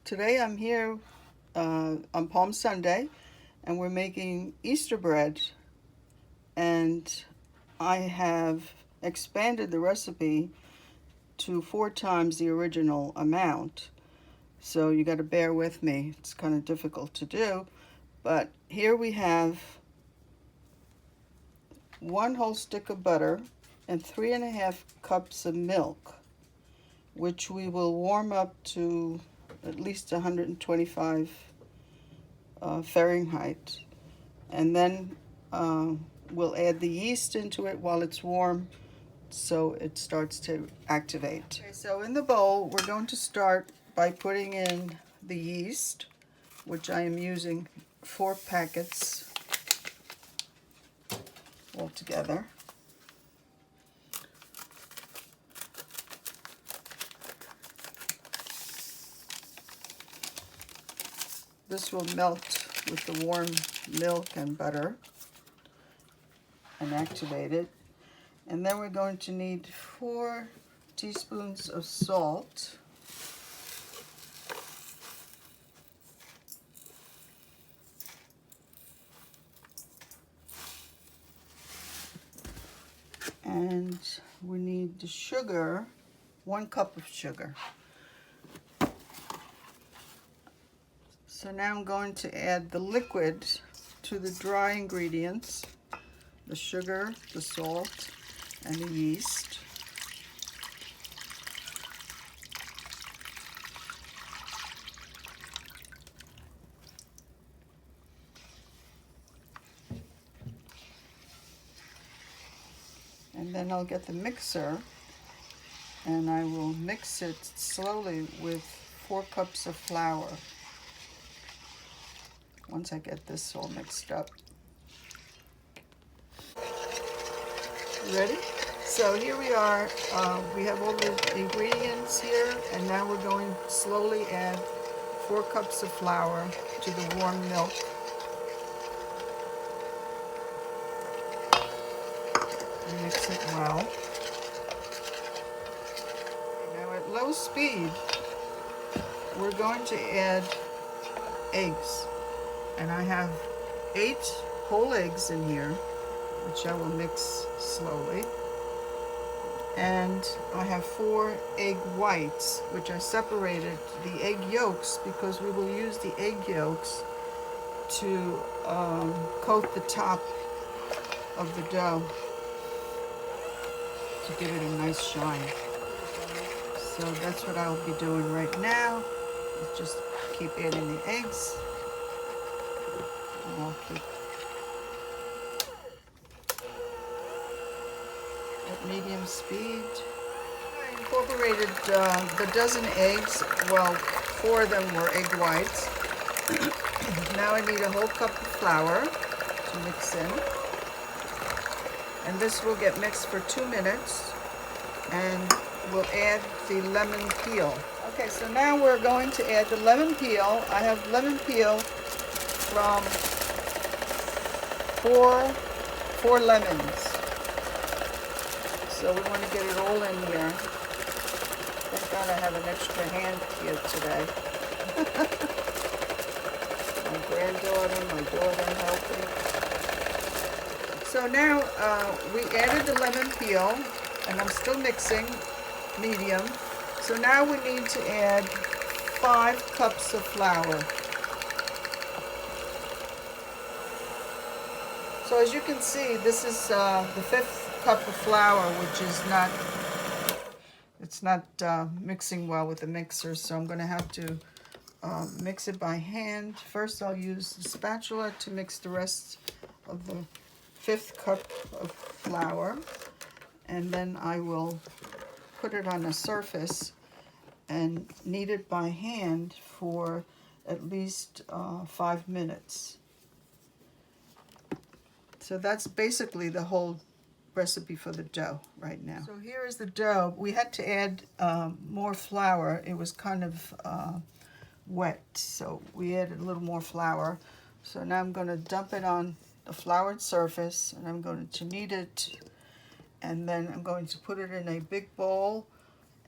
Today I'm here on Palm Sunday, and we're making Easter bread, and I have expanded the recipe to 4 times the original amount. So you got to bear with me. It's kind of difficult to do, but here we have 1 whole stick of butter and 3.5 cups of milk, which we will warm up to at least 125 Fahrenheit, and then we'll add the yeast into it while it's warm so it starts to activate. Okay, so in the bowl we're going to start by putting in the yeast, which I am using 4 packets altogether. This will melt with the warm milk and butter and activate it. And then we're going to need 4 teaspoons of salt. And we need the sugar, 1 cup of sugar. So now I'm going to add the liquid to the dry ingredients, the sugar, the salt, and the yeast. And then I'll get the mixer and I will mix it slowly with 4 cups of flour. Once I get this all mixed up. Ready? So here we are. We have all the ingredients here, and now we're going to slowly add 4 cups of flour to the warm milk. And mix it well. Now at low speed, we're going to add eggs. And I have 8 whole eggs in here, which I will mix slowly. And I have 4 egg whites, which I separated the egg yolks because we will use the egg yolks to coat the top of the dough to give it a nice shine. So that's what I'll be doing right now. Just keep adding the eggs. I'll keep at medium speed. I incorporated the dozen eggs. Well, 4 of them were egg whites. Now I need a whole cup of flour to mix in. And this will get mixed for 2 minutes. And we'll add the lemon peel. Okay, so now we're going to add the lemon peel. I have lemon peel from 4 lemons. So we want to get it all in here. Thank God I have an extra hand here today. My granddaughter, my daughter helping. So now we added the lemon peel, and I'm still mixing, medium. So now we need to add 5 cups of flour. So as you can see, this is the 5th cup of flour, which is not, it's not mixing well with the mixer, so I'm going to have to mix it by hand. First I'll use the spatula to mix the rest of the 5th cup of flour, and then I will put it on a surface and knead it by hand for at least 5 minutes. So that's basically the whole recipe for the dough right now. So here is the dough. We had to add more flour. It was kind of wet, so we added a little more flour. So now I'm going to dump it on the floured surface, and I'm going to knead it, and then I'm going to put it in a big bowl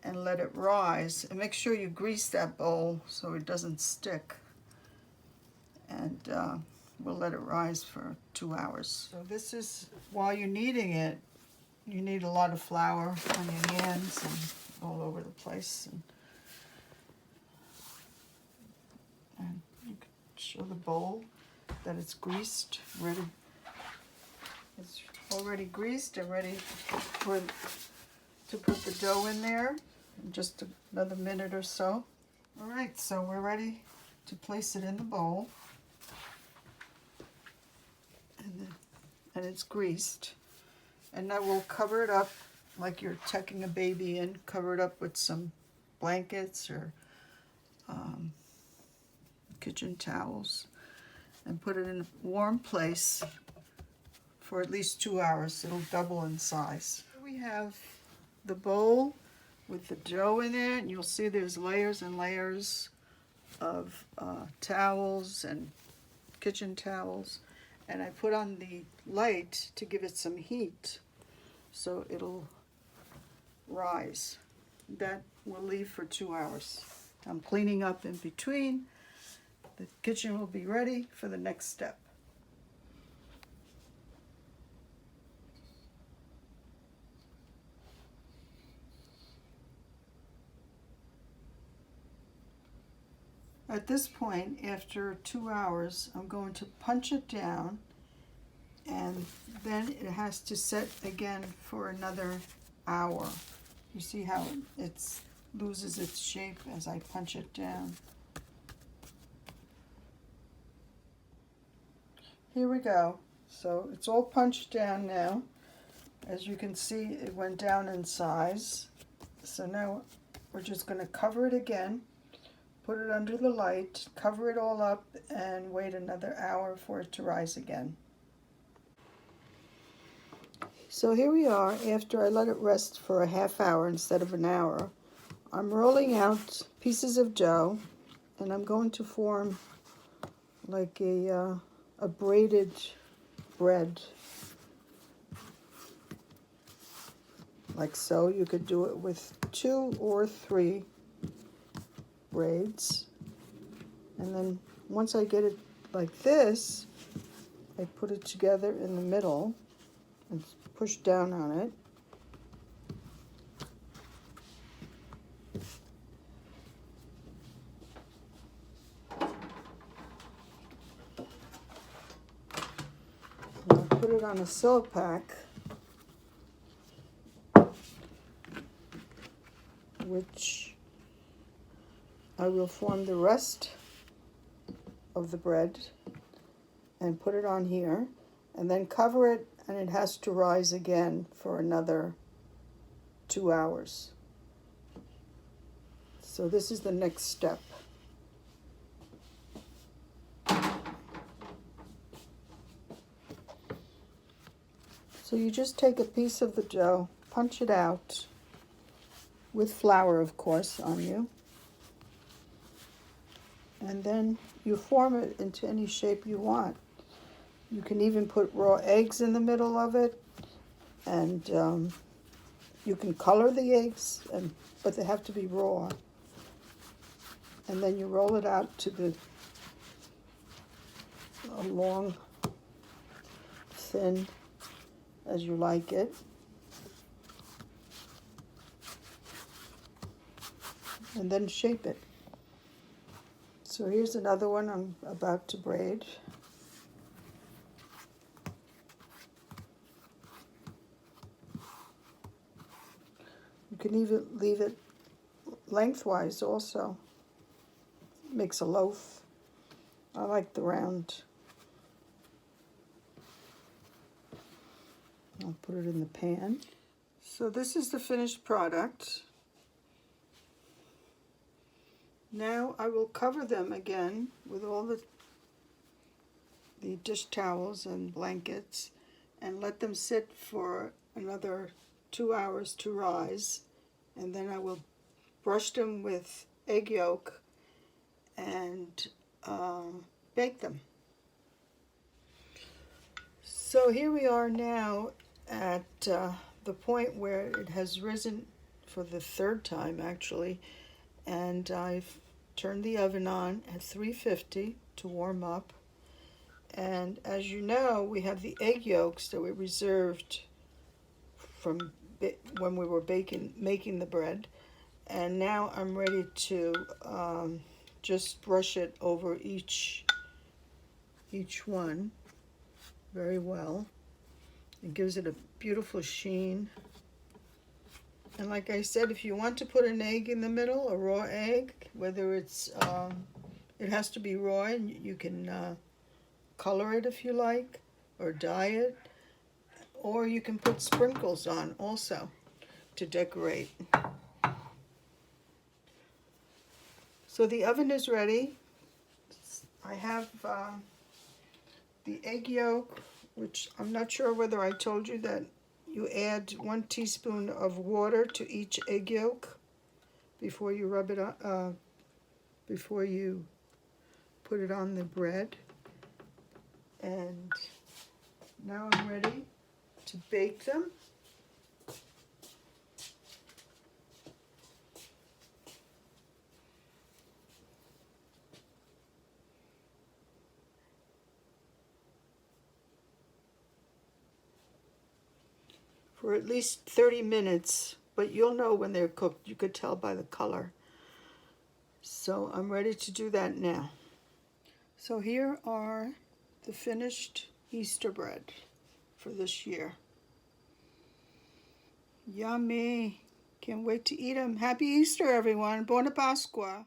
and let it rise. And make sure you grease that bowl so it doesn't stick. And we'll let it rise for 2 hours. So this is, while you're kneading it, you need a lot of flour on your hands and all over the place. And you can show the bowl that it's greased, ready. It's already greased and ready to put the dough in there in just another minute or so. All right, so we're ready to place it in the bowl. And it's greased. And now we'll cover it up like you're tucking a baby in. Cover it up with some blankets or kitchen towels and put it in a warm place for at least 2 hours. It'll double in size. Here we have the bowl with the dough in it, and you'll see there's layers and layers of towels and kitchen towels. And I put on the light to give it some heat so it'll rise. That will leave for 2 hours. I'm cleaning up in between. The kitchen will be ready for the next step. At this point, after 2 hours, I'm going to punch it down, and then it has to set again for another hour. You see how it loses its shape as I punch it down. Here we go. So it's all punched down now. As you can see, it went down in size. So now we're just going to cover it again, put it under the light, cover it all up, and wait another hour for it to rise again. So here we are, after I let it rest for a half hour instead of an hour. I'm rolling out pieces of dough, and I'm going to form like a braided bread. Like so. You could do it with 2 or 3 braids. And then once I get it like this, I put it together in the middle and push down on it. And I put it on a Silapak, which I will form the rest of the bread and put it on here, and then cover it, and it has to rise again for another 2 hours. So this is the next step. So you just take a piece of the dough, punch it out, with flour, of course, on you. And then you form it into any shape you want. You can even put raw eggs in the middle of it, and you can color the eggs, but they have to be raw. And then you roll it out to a long, thin, as you like it. And then shape it. So here's another one I'm about to braid. You can even leave it lengthwise also. Makes a loaf. I like the round. I'll put it in the pan. So this is the finished product. Now I will cover them again with all the dish towels and blankets and let them sit for another 2 hours to rise. And then I will brush them with egg yolk and bake them. So here we are now at the point where it has risen for the third time actually, and I've turned the oven on at 350 to warm up. And as you know, we have the egg yolks that we reserved from when we were making the bread. And now I'm ready to just brush it over each one very well. It gives it a beautiful sheen. And like I said, if you want to put an egg in the middle, a raw egg, whether it's, it has to be raw, and you can color it if you like, or dye it, or you can put sprinkles on also to decorate. So the oven is ready. I have the egg yolk, which I'm not sure whether I told you that you add 1 teaspoon of water to each egg yolk before you rub it on, before you put it on the bread. And now I'm ready to bake them. For at least 30 minutes, but you'll know when they're cooked. You could tell by the color. So I'm ready to do that now. So here are the finished Easter bread for this year. Yummy. Can't wait to eat them. Happy Easter, everyone. Buona Pasqua.